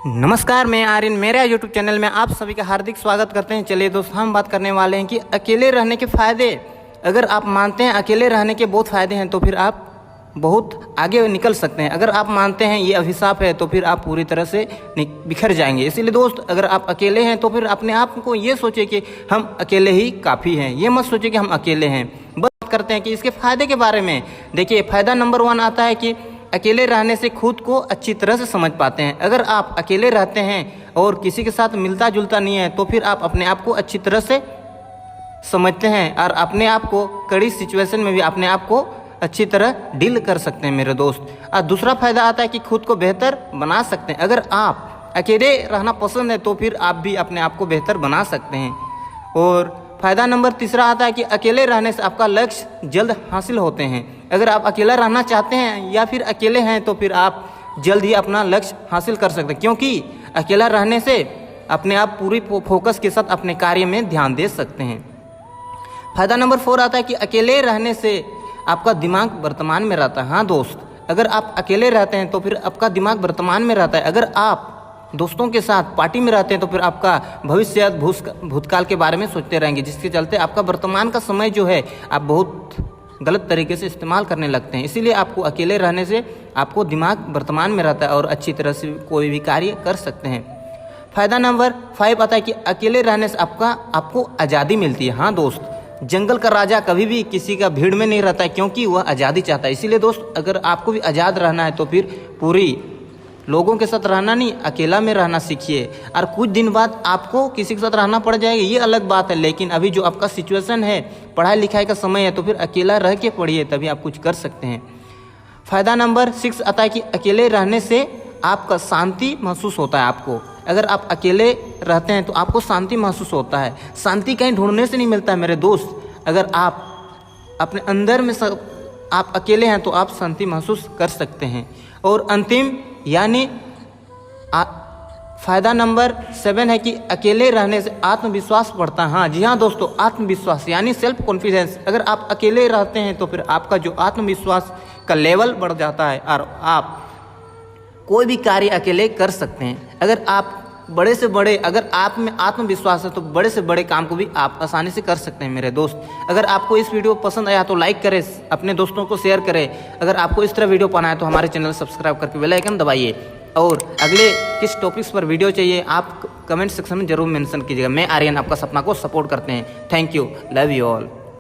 नमस्कार, मैं आर्यन, मेरे यूट्यूब चैनल में आप सभी का हार्दिक स्वागत करते हैं। चलिए दोस्त, हम बात करने वाले हैं कि अकेले रहने के फ़ायदे। अगर आप मानते हैं अकेले रहने के बहुत फ़ायदे हैं तो फिर आप बहुत आगे निकल सकते हैं। अगर आप मानते हैं ये अभिशाप है तो फिर आप पूरी तरह से बिखर जाएंगे। इसीलिए दोस्त, अगर आप अकेले हैं तो फिर अपने आप को ये सोचे कि हम अकेले ही काफ़ी हैं। ये मत सोचे कि हम अकेले हैं। बात करते हैं कि इसके फ़ायदे के बारे में। देखिए, फ़ायदा नंबर 1 आता है कि अकेले रहने से खुद को अच्छी तरह से समझ पाते हैं। अगर आप अकेले रहते हैं और किसी के साथ मिलता जुलता नहीं है तो फिर आप अपने आप को अच्छी तरह से समझते हैं और अपने आप को कड़ी सिचुएशन में भी अपने आप को अच्छी तरह डील कर सकते हैं मेरे दोस्त। और दूसरा फ़ायदा आता है कि खुद को बेहतर बना सकते हैं। अगर आप अकेले रहना पसंद है तो फिर आप भी अपने आप को बेहतर बना सकते हैं। और फ़ायदा नंबर 3 आता है कि अकेले रहने से आपका लक्ष्य जल्द हासिल होते हैं। अगर आप अकेला रहना चाहते हैं या फिर अकेले हैं तो फिर आप जल्द ही अपना लक्ष्य हासिल कर सकते हैं, क्योंकि अकेला रहने से अपने आप पूरी फोकस के साथ अपने कार्य में ध्यान दे सकते हैं। फ़ायदा नंबर 4 आता है कि अकेले रहने से आपका दिमाग वर्तमान में रहता है। हाँ दोस्त, अगर आप अकेले रहते हैं तो फिर आपका दिमाग वर्तमान में रहता है। अगर आप दोस्तों के साथ पार्टी में रहते हैं तो फिर आपका भविष्य भूतकाल के बारे में सोचते रहेंगे, जिसके चलते आपका वर्तमान का समय जो है आप बहुत गलत तरीके से इस्तेमाल करने लगते हैं। इसीलिए आपको अकेले रहने से आपको दिमाग वर्तमान में रहता है और अच्छी तरह से कोई भी कार्य कर सकते हैं। फ़ायदा नंबर 5 आता है कि अकेले रहने से आपको आज़ादी मिलती है। हाँ दोस्त, जंगल का राजा कभी भी किसी का भीड़ में नहीं रहता है, क्योंकि वह आज़ादी चाहता है। इसीलिए दोस्त, अगर आपको भी आज़ाद रहना है तो फिर पूरी लोगों के साथ रहना नहीं, अकेला में रहना सीखिए। और कुछ दिन बाद आपको किसी के साथ रहना पड़ जाएगा, ये अलग बात है। लेकिन अभी जो आपका सिचुएशन है, पढ़ाई लिखाई का समय है, तो फिर अकेला रह के पढ़िए, तभी आप कुछ कर सकते हैं। फ़ायदा नंबर 6 आता है कि अकेले रहने से आपका शांति महसूस होता है। आपको अगर आप अकेले रहते हैं तो आपको शांति महसूस होता है। शांति कहीं ढूंढने से नहीं मिलता है मेरे दोस्त। अगर आप अपने अंदर में आप अकेले हैं तो आप शांति महसूस कर सकते हैं। और अंतिम यानी फ़ायदा नंबर 7 है कि अकेले रहने से आत्मविश्वास बढ़ता है। हाँ जी हाँ दोस्तों, आत्मविश्वास यानी सेल्फ कॉन्फिडेंस। अगर आप अकेले रहते हैं तो फिर आपका जो आत्मविश्वास का लेवल बढ़ जाता है और आप कोई भी कार्य अकेले कर सकते हैं। अगर आप अगर आप में आत्मविश्वास है तो बड़े से बड़े काम को भी आप आसानी से कर सकते हैं मेरे दोस्त। अगर आपको इस वीडियो पसंद आया तो लाइक करें, अपने दोस्तों को शेयर करें। अगर आपको इस तरह वीडियो पाना है तो हमारे चैनल सब्सक्राइब करके बेल आइकन दबाइए। और अगले किस टॉपिक्स पर वीडियो चाहिए आप कमेंट सेक्शन में जरूर मेंशन कीजिएगा। मैं आर्यन आपका सपना को सपोर्ट करते हैं। Thank you, love you all.